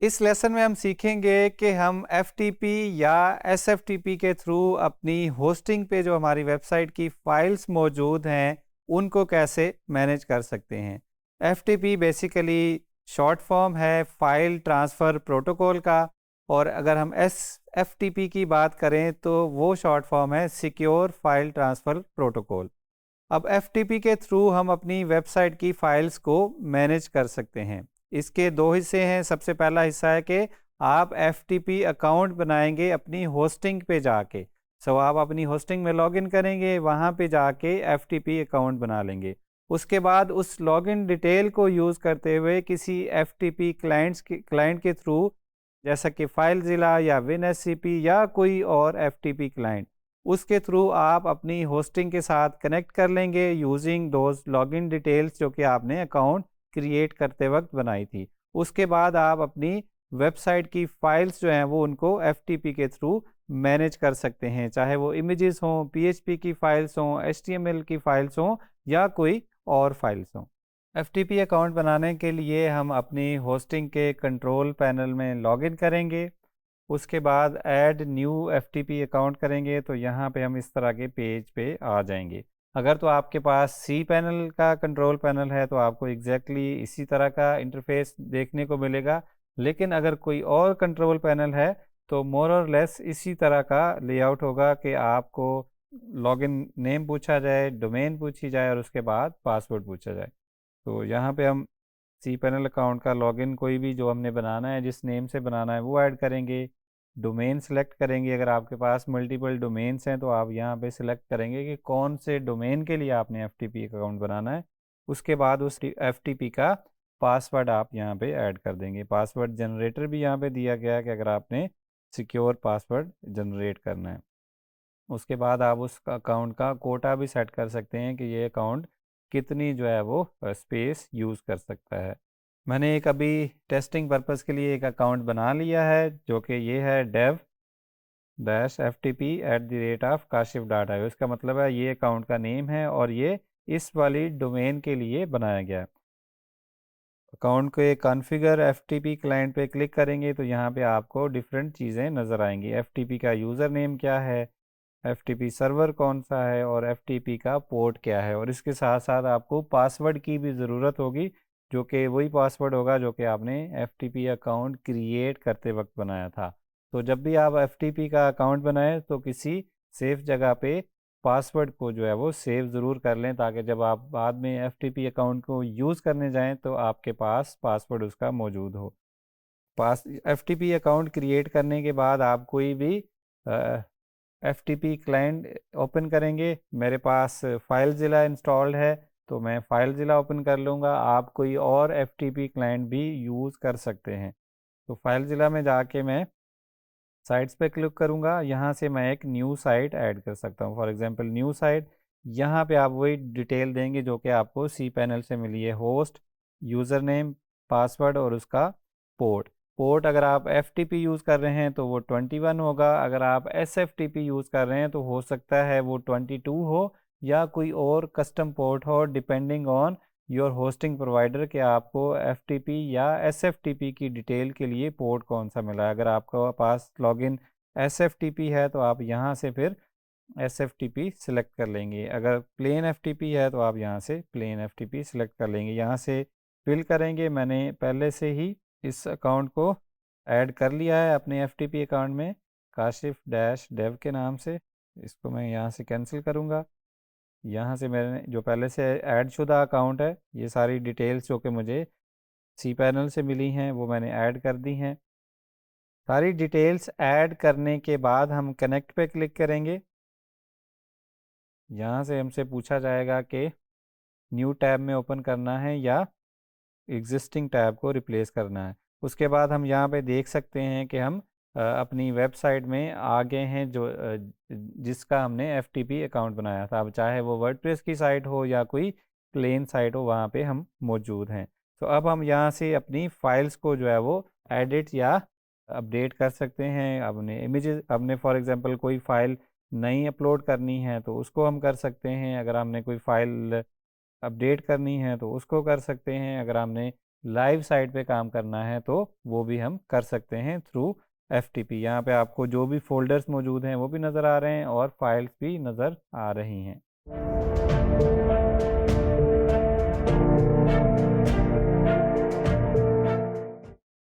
इस लेसन में हम सीखेंगे कि हम एफटीपी या एसएफटीपी के थ्रू अपनी होस्टिंग पे जो हमारी वेबसाइट की फाइल्स मौजूद हैं उनको कैसे मैनेज कर सकते हैं। एफटीपी बेसिकली शॉर्ट फॉर्म है फाइल ट्रांसफ़र प्रोटोकॉल का, और अगर हम एसएफटीपी की बात करें तो वो शॉर्ट फॉर्म है सिक्योर फाइल ट्रांसफ़र प्रोटोकॉल। अब एफटीपी के थ्रू हम अपनी वेबसाइट की फाइल्स को मैनेज कर सकते हैं। इसके दो हिस्से हैं। सबसे पहला हिस्सा है कि आप एफटीपी अकाउंट बनाएंगे अपनी होस्टिंग पे जाके। आप अपनी होस्टिंग में लॉगिन करेंगे, वहाँ पे जाके एफटीपी अकाउंट बना लेंगे। उसके बाद उस लॉगिन डिटेल को यूज़ करते हुए किसी एफटीपी क्लाइंट के थ्रू, जैसा कि फाइलज़िला या विनएससीपी या कोई और एफटीपी क्लाइंट, उसके थ्रू आप अपनी होस्टिंग के साथ कनेक्ट कर लेंगे यूजिंग दोज लॉगिन डिटेल्स जो कि आपने अकाउंट क्रिएट करते वक्त बनाई थी। उसके बाद आप अपनी वेबसाइट की फाइल्स जो हैं वो उनको एफटीपी के थ्रू मैनेज कर सकते हैं, चाहे वो इमेजेस हों, पीएचपी की फाइल्स हों, एचटीएमएल की फाइल्स हों या कोई और फाइल्स हों। एफटीपी अकाउंट बनाने के लिए हम अपनी होस्टिंग के कंट्रोल पैनल में लॉगिन करेंगे। उसके बाद ऐड न्यू एफटीपी अकाउंट करेंगे तो यहाँ पे हम इस तरह के पेज पे आ जाएंगे। अगर तो आपके पास सी पैनल का कंट्रोल पैनल है तो आपको इसी तरह का इंटरफेस देखने को मिलेगा, लेकिन अगर कोई और कंट्रोल पैनल है तो मोर और लेस इसी तरह का लेआउट होगा कि आपको लॉगिन नेम पूछा जाए, डोमेन पूछी जाए और उसके बाद पासवर्ड पूछा जाए। तो यहाँ पे हम सी पैनल अकाउंट का लॉगिन कोई भी जो हमने बनाना है, जिस नेम से बनाना है वो ऐड करेंगे। डोमेन सेलेक्ट करेंगे। अगर आपके पास मल्टीपल डोमेन्स हैं तो आप यहाँ पे सिलेक्ट करेंगे कि कौन से डोमेन के लिए आपने एफटीपी अकाउंट बनाना है। उसके बाद उस एफटीपी का पासवर्ड आप यहाँ पे ऐड कर देंगे। पासवर्ड जनरेटर भी यहाँ पे दिया गया है कि अगर आपने सिक्योर पासवर्ड जनरेट करना है। उसके बाद आप उस अकाउंट का कोटा भी सेट कर सकते हैं कि ये अकाउंट कितनी जो है वो स्पेस यूज़ कर सकता है। मैंने एक अभी टेस्टिंग पर्पज़ के लिए एक अकाउंट बना लिया है जो कि ये है dev-ftp@kashif.io। इसका मतलब है ये अकाउंट का नेम है और ये इस वाली डोमेन के लिए बनाया गया है। अकाउंट के कॉन्फ़िगर एफटीपी क्लाइंट पे क्लिक करेंगे तो यहाँ पे आपको डिफरेंट चीज़ें नज़र आएंगी। एफटीपी का यूज़र नेम क्या है, एफटीपी सर्वर कौन सा है और एफटीपी का पोर्ट क्या है, और इसके साथ साथ आपको पासवर्ड की भी ज़रूरत होगी जो कि वही पासवर्ड होगा जो कि आपने एफटीपी अकाउंट क्रिएट करते वक्त बनाया था। तो जब भी आप एफटीपी का अकाउंट बनाएं तो किसी सेफ जगह पे पासवर्ड को जो है वो सेव ज़रूर कर लें, ताकि जब आप बाद में एफटीपी अकाउंट को यूज़ करने जाएं तो आपके पास पासवर्ड उसका मौजूद हो। पास एफटीपी अकाउंट क्रिएट करने के बाद आप कोई भी एफटीपी क्लाइंट ओपन करेंगे। मेरे पास फाइलज़िला इंस्टॉल्ड है तो मैं फाइलज़िला ओपन कर लूँगा। आप कोई और एफटीपी क्लाइंट भी यूज़ कर सकते हैं। तो फाइलज़िला में जाके मैं साइट्स पे क्लिक करूँगा। यहाँ से मैं एक न्यू साइट ऐड कर सकता हूँ। फॉर एग्जांपल न्यू साइट, यहाँ पे आप वही डिटेल देंगे जो कि आपको सी पैनल से मिली है। होस्ट, यूज़र नेम, पासवर्ड और उसका पोर्ट। पोर्ट अगर आप एफटीपी यूज़ कर रहे हैं तो वो 21 होगा। अगर आप एसएफटीपी यूज़ कर रहे हैं तो हो सकता है वो 22 हो या कोई और कस्टम पोर्ट हो, depending on your hosting provider कि आपको एफटीपी या एसएफटीपी की डिटेल के लिए पोर्ट कौन सा मिला है। अगर आपके पास लॉगिन एसएफटीपी है तो आप यहाँ से फिर एसएफटीपी सिलेक्ट कर लेंगे। अगर प्लेन एफटीपी है तो आप यहाँ से प्लेन एफटीपी सिलेक्ट कर लेंगे। यहाँ से फिल करेंगे। मैंने पहले से ही इस अकाउंट को ऐड कर लिया है अपने एफटीपी अकाउंट में, काशिफ डैश डेव के नाम से। इसको मैं यहाँ से कैंसिल करूँगा। यहाँ से मैंने जो पहले से ऐड शुदा अकाउंट है, ये सारी डिटेल्स जो कि मुझे सी पैनल से मिली हैं वो मैंने ऐड कर दी हैं। सारी डिटेल्स ऐड करने के बाद हम कनेक्ट पे क्लिक करेंगे। यहाँ से हमसे पूछा जाएगा कि न्यू टैब में ओपन करना है या एग्जिस्टिंग टैब को रिप्लेस करना है। उसके बाद हम यहाँ पे देख सकते हैं कि हम अपनी वेबसाइट में आ गए हैं जो जिसका हमने एफटीपी अकाउंट बनाया था। अब चाहे वो वर्डप्रेस की साइट हो या कोई प्लेन साइट हो, वहाँ पे हम मौजूद हैं। तो अब हम यहाँ से अपनी फाइल्स को जो है वो एडिट या अपडेट कर सकते हैं। अपने फॉर एग्जांपल कोई फ़ाइल नई अपलोड करनी है तो उसको हम कर सकते हैं। अगर हमने कोई फ़ाइल अपडेट करनी है तो उसको कर सकते हैं। अगर हमने लाइव साइट पे काम करना है तो वो भी हम कर सकते हैं थ्रू FTP। यहाँ पे आपको जो भी फोल्डर्स मौजूद हैं वो भी नज़र आ रहे हैं और फाइल्स भी नज़र आ रही हैं।